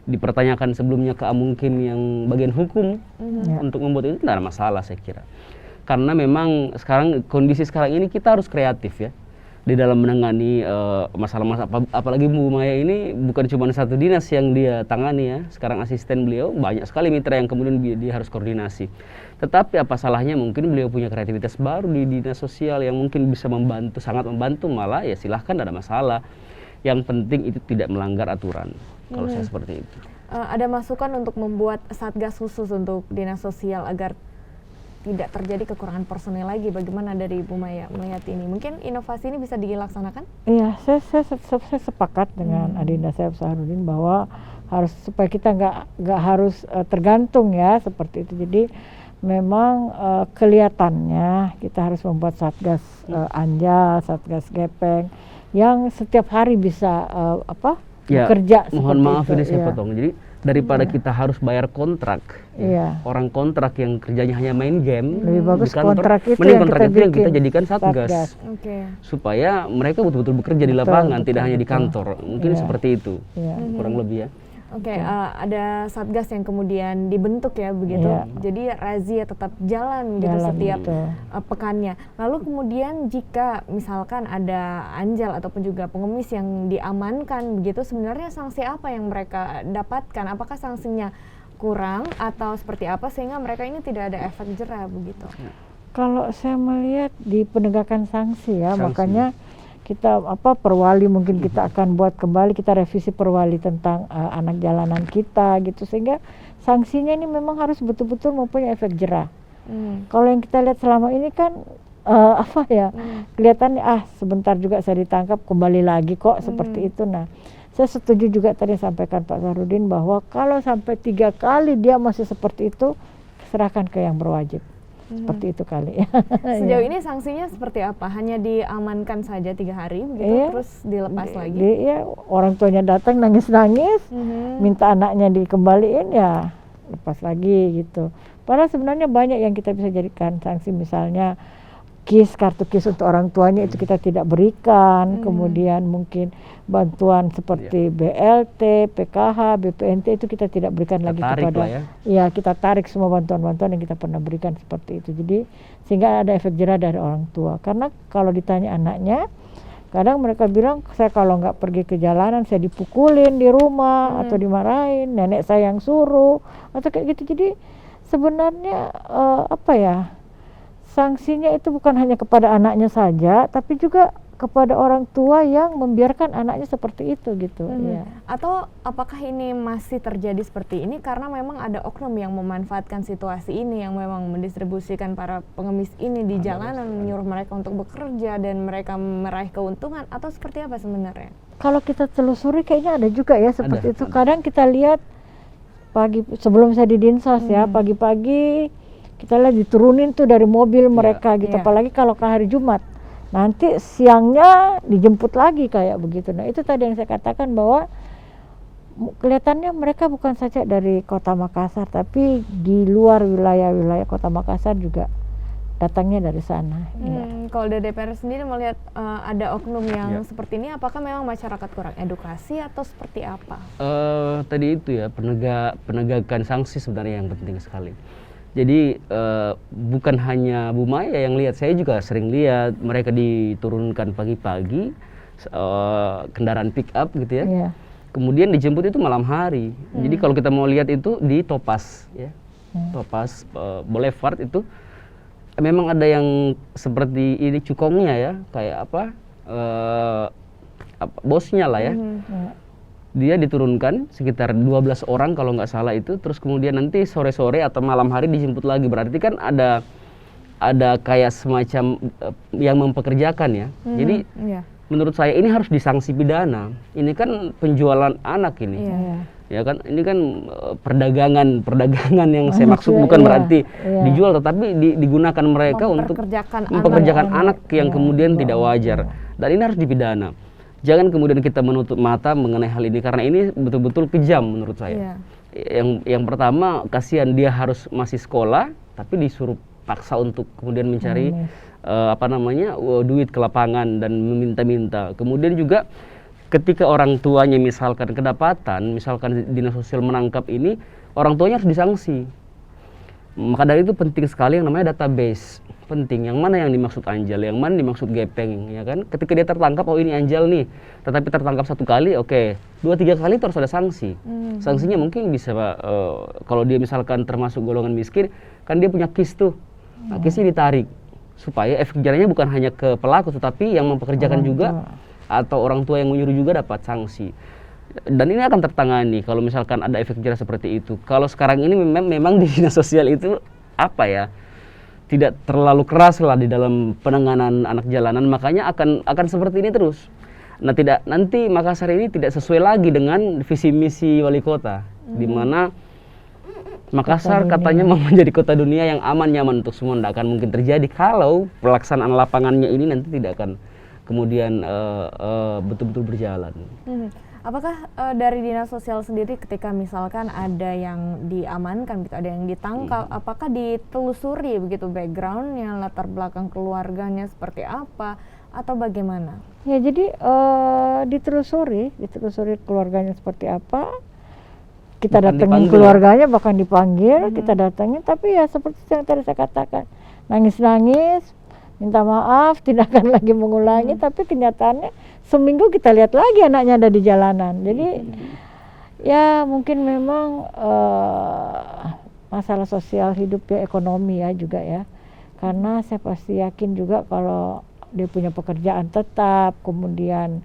dipertanyakan sebelumnya ke mungkin yang bagian hukum untuk membuat itu, tidak ada masalah saya kira. Karena memang sekarang kondisi sekarang ini kita harus kreatif ya di dalam menangani masalah-masalah, apalagi Bu Maya ini bukan cuma satu dinas yang dia tangani ya. Sekarang asisten beliau banyak sekali mitra yang kemudian dia harus koordinasi. Tetapi apa salahnya mungkin beliau punya kreativitas baru di Dinas Sosial yang mungkin bisa membantu, sangat membantu, malah ya silahkan, tidak ada masalah. Yang penting itu tidak melanggar aturan. Kalau saya seperti itu. Ada masukan untuk membuat satgas khusus untuk Dinas Sosial agar tidak terjadi kekurangan personil lagi. Bagaimana dari Bu Maya melihat ini? Mungkin inovasi ini bisa dilaksanakan? Iya, saya sepakat dengan Adinda Syaf Saharudin bahwa supaya kita nggak harus tergantung ya seperti itu. Jadi memang kelihatannya kita harus membuat satgas anjal, satgas gepeng yang setiap hari bisa bekerja mohon seperti maaf itu. ini saya potong. Jadi daripada kita harus bayar kontrak, orang kontrak yang kerjanya hanya main game, lebih bagus di kantor, kontrak itu mending yang kontrak kita itu yang kita bikin, jadikan satgas. Supaya mereka betul-betul bekerja di lapangan, tidak hanya di kantor. Mungkin seperti itu, kurang lebih ya. Ada satgas yang kemudian dibentuk ya begitu. Jadi razia tetap jalan gitu setiap pekannya. Lalu kemudian jika misalkan ada anjal ataupun juga pengemis yang diamankan begitu, sebenarnya sanksi apa yang mereka dapatkan? Apakah sanksinya kurang atau seperti apa sehingga mereka ini tidak ada efek jera begitu? Kalau saya melihat di penegakan sanksi ya, makanya kita perwali mungkin kita akan buat kembali, kita revisi perwali tentang anak jalanan kita gitu, sehingga sanksinya ini memang harus betul-betul mempunyai efek jera. Kalau yang kita lihat selama ini kan kelihatannya sebentar juga saya ditangkap kembali lagi kok seperti itu. Nah, saya setuju juga tadi sampaikan Pak Sahrudin bahwa kalau sampai 3 kali dia masih seperti itu, serahkan ke yang berwajib. Seperti itu kali ya. Sejauh ini sanksinya seperti apa? Hanya diamankan saja 3 hari begitu terus dilepas lagi? Orang tuanya datang nangis-nangis, minta anaknya dikembaliin ya lepas lagi gitu. Padahal sebenarnya banyak yang kita bisa jadikan sanksi, misalnya kartu KIS untuk orang tuanya itu kita tidak berikan, kemudian mungkin bantuan seperti BLT, PKH, BPNT itu kita tidak berikan lagi kepada kita tarik semua bantuan-bantuan yang kita pernah berikan seperti itu. Jadi sehingga ada efek jera dari orang tua, karena kalau ditanya anaknya kadang mereka bilang, saya kalau nggak pergi ke jalanan saya dipukulin di rumah atau dimarahin, nenek saya yang suruh atau kayak gitu. Jadi sebenarnya sanksinya itu bukan hanya kepada anaknya saja, tapi juga kepada orang tua yang membiarkan anaknya seperti itu gitu. Atau apakah ini masih terjadi seperti ini karena memang ada oknum yang memanfaatkan situasi ini, yang memang mendistribusikan para pengemis ini di jalanan, menyuruh mereka untuk bekerja dan mereka meraih keuntungan, atau seperti apa sebenarnya? Kalau kita telusuri kayaknya ada juga ya seperti itu. Kadang kita lihat pagi sebelum saya di Dinsos ya, pagi-pagi kita lihat diturunin tuh dari mobil mereka gitu, apalagi kalau ke hari Jumat. Nanti siangnya dijemput lagi kayak begitu. Nah, itu tadi yang saya katakan bahwa kelihatannya mereka bukan saja dari Kota Makassar, tapi di luar wilayah-wilayah Kota Makassar juga datangnya dari sana. Kalau dari DPR sendiri melihat ada oknum yang seperti ini, apakah memang masyarakat kurang edukasi atau seperti apa? Tadi itu ya, penegakan sanksi sebenarnya yang penting sekali. Jadi bukan hanya Bu Maya yang lihat, saya juga sering lihat mereka diturunkan pagi-pagi kendaraan pick up gitu ya. Kemudian dijemput itu malam hari. Jadi kalau kita mau lihat itu di Topaz ya. Topaz Boulevard itu memang ada yang seperti ini cukongnya ya, kayak bosnya lah ya. Dia diturunkan sekitar 12 orang kalau nggak salah itu, terus kemudian nanti sore-sore atau malam hari dijemput lagi. Berarti kan ada kayak semacam yang mempekerjakan ya. Jadi menurut saya ini harus disanksi pidana. Ini kan penjualan anak ini. Ya kan, ini kan perdagangan yang saya maksud bukan berarti dijual, tetapi digunakan mereka untuk mempekerjakan anak yang kemudian tidak wajar. Dan ini harus dipidana. Jangan kemudian kita menutup mata mengenai hal ini, karena ini betul-betul kejam menurut saya. Yang pertama, kasihan dia harus masih sekolah tapi disuruh paksa untuk kemudian mencari duit ke lapangan dan meminta-minta. Kemudian juga ketika orang tuanya misalkan kedapatan, misalkan dinas sosial menangkap ini, orang tuanya harus disanksi. Maka dari itu penting sekali yang namanya database. Penting, yang mana yang dimaksud anjal, yang mana dimaksud gepeng, ya kan? Ketika dia tertangkap, oh ini anjal nih, tetapi tertangkap 1 kali, oke. 2-3 kali itu harus ada sanksi. Sanksinya mungkin bisa, kalau dia misalkan termasuk golongan miskin, kan dia punya KIS tuh. Nah, KISnya ditarik, supaya efek jerahnya bukan hanya ke pelaku, tetapi yang mempekerjakan juga, atau orang tua yang menyuruh juga dapat sanksi. Dan ini akan tertangani kalau misalkan ada efek jerah seperti itu. Kalau sekarang ini memang di dinas sosial itu tidak terlalu keras lah di dalam penanganan anak jalanan, makanya akan seperti ini terus. Nah, nanti Makassar ini tidak sesuai lagi dengan visi misi wali kota, di mana Makassar Kota katanya dunia. mau menjadi kota dunia yang aman nyaman untuk semua. Tidak akan mungkin terjadi kalau pelaksanaan lapangannya ini nanti tidak akan kemudian betul-betul berjalan. Apakah dari dinas sosial sendiri ketika misalkan ada yang diamankan, gitu, ada yang ditangkap, apakah ditelusuri begitu backgroundnya, latar belakang keluarganya seperti apa, atau bagaimana? Ya jadi ditelusuri keluarganya seperti apa. Kita Bahkan datengin dipanggil, keluarganya, bahkan dipanggil, kita datangin. Tapi ya seperti yang tadi saya katakan, nangis-nangis, minta maaf, tidak akan lagi mengulangi. Tapi kenyataannya seminggu kita lihat lagi anaknya ada di jalanan. Jadi ya mungkin memang masalah sosial hidup ya, ekonomi ya juga ya. Karena saya pasti yakin juga kalau dia punya pekerjaan tetap, kemudian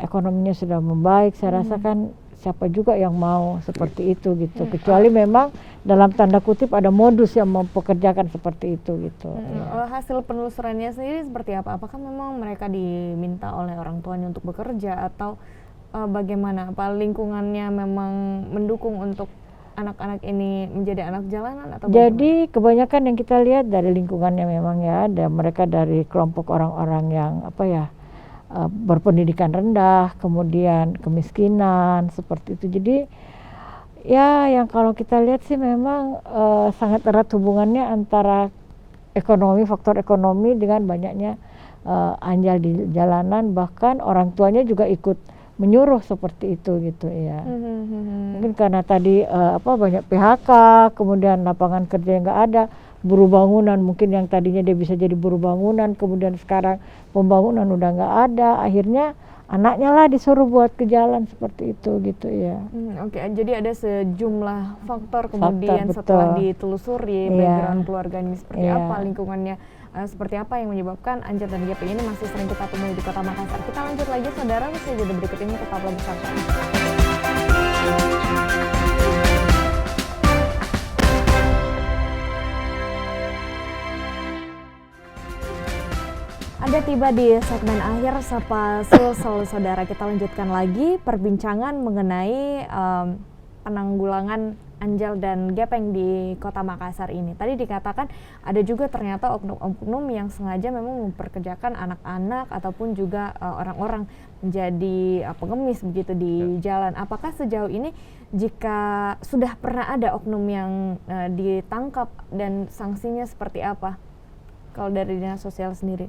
ekonominya sudah membaik, saya rasa kan siapa juga yang mau seperti itu gitu. Kecuali memang dalam tanda kutip ada modus yang mempekerjakan seperti itu gitu. Hasil penelusurannya sendiri seperti apa? Apakah memang mereka diminta oleh orang tuanya untuk bekerja atau bagaimana? Apa lingkungannya memang mendukung untuk anak-anak ini menjadi anak jalanan atau Jadi kebanyakan yang kita lihat dari lingkungannya memang ya, ada mereka dari kelompok orang-orang yang berpendidikan rendah, kemudian kemiskinan seperti itu. Jadi ya yang kalau kita lihat sih memang sangat erat hubungannya antara faktor ekonomi dengan banyaknya anjal di jalanan, bahkan orang tuanya juga ikut menyuruh seperti itu gitu ya. Mungkin karena tadi banyak PHK, kemudian lapangan kerja yang nggak ada, buruh bangunan mungkin yang tadinya dia bisa jadi buruh bangunan, kemudian sekarang pembangunan udah nggak ada, akhirnya anaknya lah disuruh buat ke jalan seperti itu gitu ya. Oke, jadi ada sejumlah faktor kemudian setelah ditelusuri background keluarganya seperti apa, lingkungannya seperti apa yang menyebabkan anjal dan gepeng ini masih sering kita temui di Kota Makassar. Kita lanjut lagi saudara, usai jeda berikut ini tetaplah bersama kami. Ada tiba di segmen akhir Sapa Sulsel, saudara. Kita lanjutkan lagi perbincangan mengenai penanggulangan anjal dan gepeng di Kota Makassar ini. Tadi dikatakan ada juga ternyata oknum-oknum yang sengaja memang memperkerjakan anak-anak ataupun juga orang-orang menjadi pengemis begitu di jalan. Apakah sejauh ini jika sudah pernah ada oknum yang ditangkap dan sanksinya seperti apa kalau dari dinas sosial sendiri?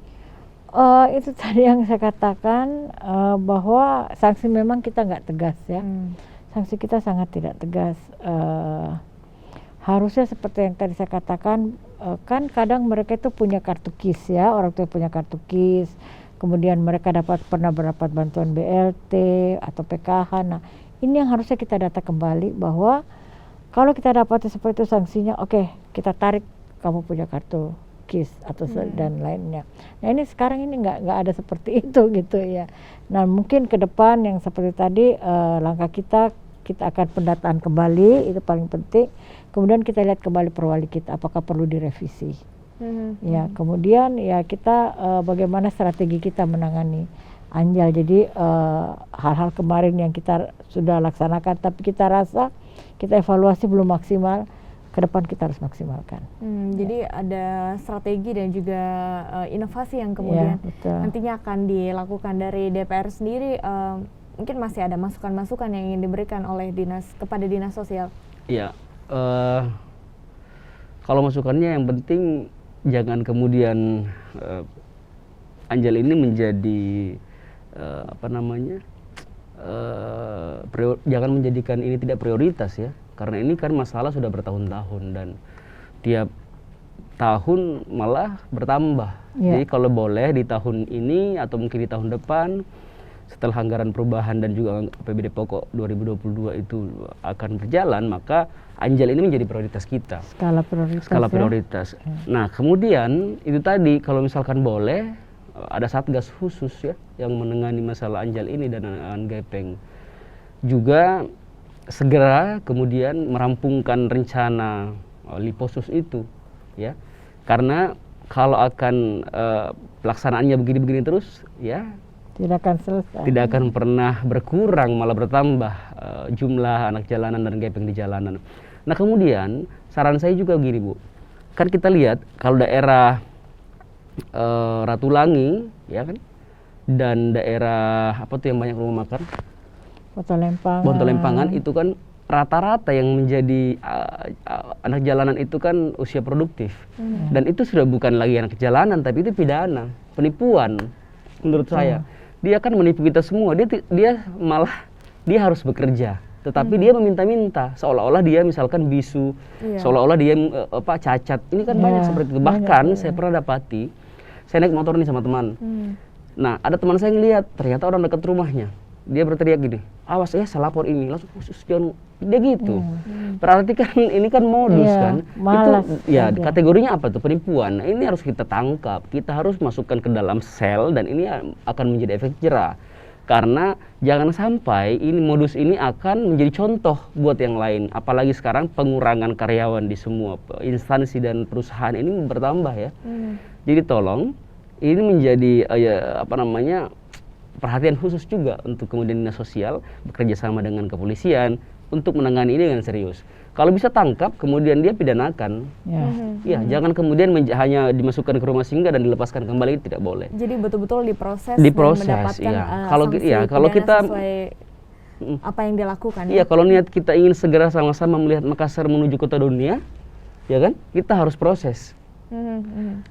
Itu tadi yang saya katakan bahwa sanksi memang kita nggak tegas ya. Sanksi kita sangat tidak tegas. Harusnya seperti yang tadi saya katakan, kan kadang mereka itu punya kartu KIS ya, orang tua punya kartu KIS, kemudian mereka pernah mendapat bantuan BLT atau PKH. Nah, ini yang harusnya kita data kembali bahwa kalau kita dapat seperti itu sanksinya, oke, kita tarik kamu punya kartu KIS atau dan lainnya. Nah ini sekarang ini nggak ada seperti itu gitu ya. Nah mungkin ke depan yang seperti tadi langkah kita akan pendataan kembali, itu paling penting. Kemudian kita lihat kembali perwali kita apakah perlu direvisi. Ya kemudian ya kita bagaimana strategi kita menangani anjal. Jadi hal-hal kemarin yang kita sudah laksanakan tapi kita rasa kita evaluasi belum maksimal. Ke depan kita harus maksimalkan. Jadi ada strategi dan juga inovasi yang kemudian nantinya akan dilakukan dari DPR sendiri. Mungkin masih ada masukan-masukan yang ingin diberikan oleh kepada dinas sosial. Iya, kalau masukannya yang penting jangan kemudian anjal ini menjadi jangan menjadikan ini tidak prioritas ya. Karena ini kan masalah sudah bertahun-tahun dan tiap tahun malah bertambah. Jadi kalau boleh di tahun ini atau mungkin di tahun depan setelah anggaran perubahan dan juga APBD pokok 2022 itu akan berjalan, maka anjal ini menjadi prioritas kita. Skala prioritas. Nah, kemudian itu tadi kalau misalkan boleh ada satgas khusus ya yang menangani masalah anjal ini dan gepeng. Juga segera kemudian merampungkan rencana Liposus itu ya, karena kalau akan pelaksanaannya begini-begini terus ya Tidak akan selesai. Tidak akan pernah berkurang, malah bertambah jumlah anak jalanan dan gepeng di jalanan. Nah kemudian saran saya juga gini Bu, kan kita lihat kalau daerah Ratulangi ya kan, dan daerah apa tuh yang banyak rumah makan, Bontolempangan itu kan rata-rata yang menjadi anak jalanan itu kan usia produktif. Dan itu sudah bukan lagi anak jalanan, tapi itu pidana, penipuan menurut saya. Dia kan menipu kita semua, dia malah dia harus bekerja, tetapi dia meminta-minta, seolah-olah dia misalkan bisu, seolah-olah dia cacat. Ini kan banyak seperti itu. Bahkan saya pernah dapati, saya naik motor nih sama teman. Nah ada teman saya ngeliat, ternyata orang dekat rumahnya, dia berteriak gini, awas ya saya lapor ini, langsung khusus jangan, dia gitu. Berarti kan ini kan modus kan, malas itu ya kategorinya apa tuh, penipuan. Nah, ini harus kita tangkap, kita harus masukkan ke dalam sel, dan ini akan menjadi efek jera. Karena jangan sampai ini modus ini akan menjadi contoh buat yang lain. Apalagi sekarang pengurangan karyawan di semua instansi dan perusahaan ini bertambah ya. Jadi tolong ini menjadi perhatian khusus juga untuk kemudian dinas sosial bekerja sama dengan kepolisian untuk menangani ini dengan serius. Kalau bisa tangkap, kemudian dia pidanakan. Ya, jangan kemudian hanya dimasukkan ke rumah singgah dan dilepaskan kembali, tidak boleh. Jadi betul-betul diproses, dan mendapatkan kalau kita sesuai apa yang dilakukan. Iya, kalau niat kita ingin segera sama-sama melihat Makassar menuju kota dunia, ya kan, kita harus proses.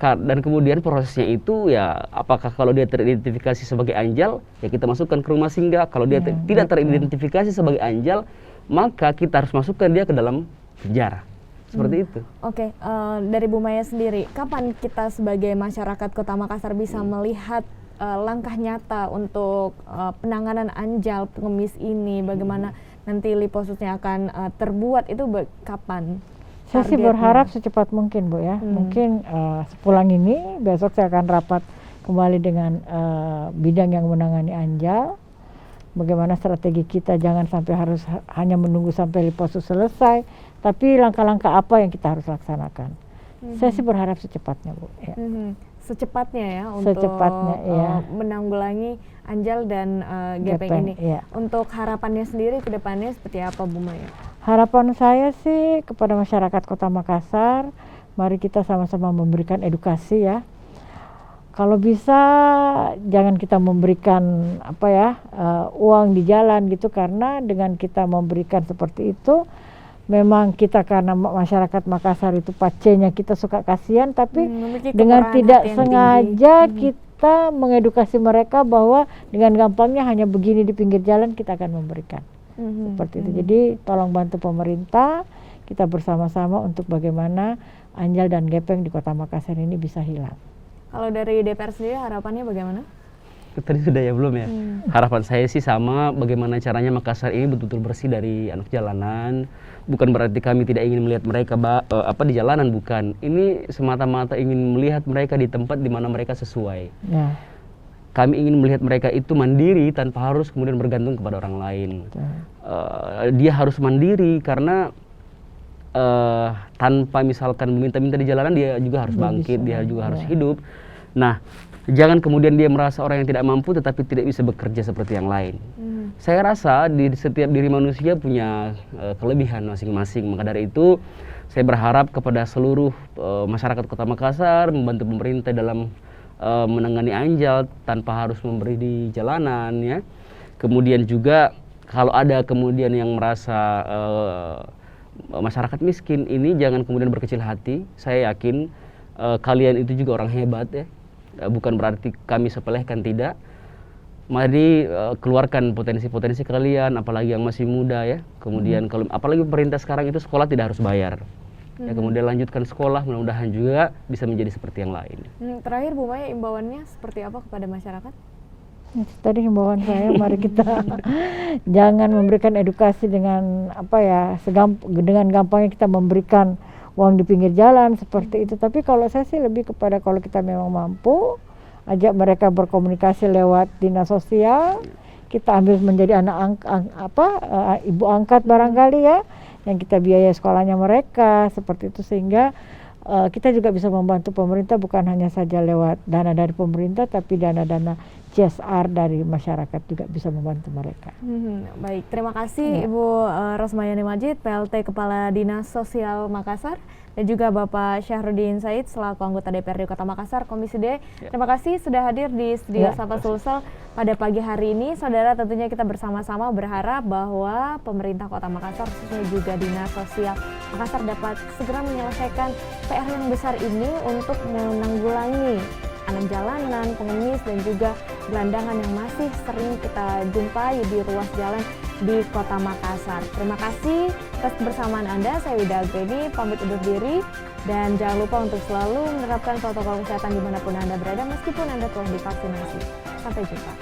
Dan kemudian prosesnya itu ya, apakah kalau dia teridentifikasi sebagai anjal, ya kita masukkan ke rumah singgah. Kalau dia tidak teridentifikasi sebagai anjal, maka kita harus masukkan dia ke dalam penjara. Seperti itu. Oke, dari Bu Maya sendiri, kapan kita sebagai masyarakat Kota Makassar bisa melihat langkah nyata untuk penanganan anjal pengemis ini? Bagaimana nanti Liposusnya akan terbuat, itu kapan? Saya sih berharap secepat mungkin Bu ya. Mungkin sepulang ini, besok saya akan rapat kembali dengan bidang yang menangani anjal. Bagaimana strategi kita, jangan sampai harus hanya menunggu sampai Liposus selesai, tapi langkah-langkah apa yang kita harus laksanakan. Saya sih berharap secepatnya Bu. Ya. Secepatnya ya, untuk menanggulangi anjal dan gepeng ini. Ya. Untuk harapannya sendiri ke depannya seperti apa Bu Maya? Harapan saya sih kepada masyarakat Kota Makassar, mari kita sama-sama memberikan edukasi ya. Kalau bisa jangan kita memberikan uang di jalan gitu, karena dengan kita memberikan seperti itu, memang kita karena masyarakat Makassar itu pacenya kita suka kasihan, tapi dengan tidak sengaja kita mengedukasi mereka bahwa dengan gampangnya hanya begini di pinggir jalan kita akan memberikan. Seperti itu. Jadi tolong bantu pemerintah, kita bersama-sama untuk bagaimana anjal dan gepeng di Kota Makassar ini bisa hilang. Kalau dari DPR sendiri harapannya bagaimana? Tadi sudah ya belum ya. Harapan saya sih sama, bagaimana caranya Makassar ini betul-betul bersih dari anak jalanan. Bukan berarti kami tidak ingin melihat mereka di jalanan, bukan. Ini semata-mata ingin melihat mereka di tempat di mana mereka sesuai. Ya. Kami ingin melihat mereka itu mandiri tanpa harus kemudian bergantung kepada orang lain. Dia harus mandiri karena tanpa misalkan meminta-minta di jalanan, dia juga harus bangkit, dia juga harus hidup. Nah, jangan kemudian dia merasa orang yang tidak mampu tetapi tidak bisa bekerja seperti yang lain. Saya rasa di setiap diri manusia punya kelebihan masing-masing. Maka dari itu saya berharap kepada seluruh masyarakat Kota Makassar membantu pemerintah dalam menangani anjal tanpa harus memberi di jalanan ya. Kemudian juga kalau ada kemudian yang merasa masyarakat miskin ini, jangan kemudian berkecil hati. Saya yakin kalian itu juga orang hebat ya. Bukan berarti kami sepelehkan, tidak. Mari keluarkan potensi-potensi kalian, apalagi yang masih muda ya. Kemudian kalau apalagi pemerintah sekarang itu sekolah tidak harus bayar. Ya, kemudian lanjutkan sekolah, mudah-mudahan juga bisa menjadi seperti yang lain. Terakhir Bu Maya, imbauannya seperti apa kepada masyarakat? Tadi himbauan saya, mari kita jangan memberikan edukasi dengan dengan gampangnya kita memberikan uang di pinggir jalan seperti itu. Tapi kalau saya sih lebih kepada kalau kita memang mampu, ajak mereka berkomunikasi lewat dinas sosial, kita ambil menjadi ibu angkat barangkali ya, yang kita biaya sekolahnya mereka seperti itu, sehingga kita juga bisa membantu pemerintah bukan hanya saja lewat dana dari pemerintah, tapi dana-dana CSR dari masyarakat juga bisa membantu mereka. Baik, terima kasih Ibu Rosmayani Majid, PLT Kepala Dinas Sosial Makassar, dan juga Bapak Syahrudin Said selaku anggota DPRD Kota Makassar Komisi D. Terima kasih sudah hadir di studio Sapa Sulsel pada pagi hari ini. Saudara, tentunya kita bersama-sama berharap bahwa pemerintah Kota Makassar, khususnya juga Dinas Sosial Makassar, dapat segera menyelesaikan PR yang besar ini untuk menanggulangi anak jalanan, pengemis, dan juga gelandangan yang masih sering kita jumpai di ruas jalan di Kota Makassar. Terima kasih atas kebersamaan Anda. Saya Wida Agreni pamit undur diri, dan jangan lupa untuk selalu menerapkan protokol kesehatan dimanapun Anda berada meskipun Anda telah divaksinasi. Sampai jumpa.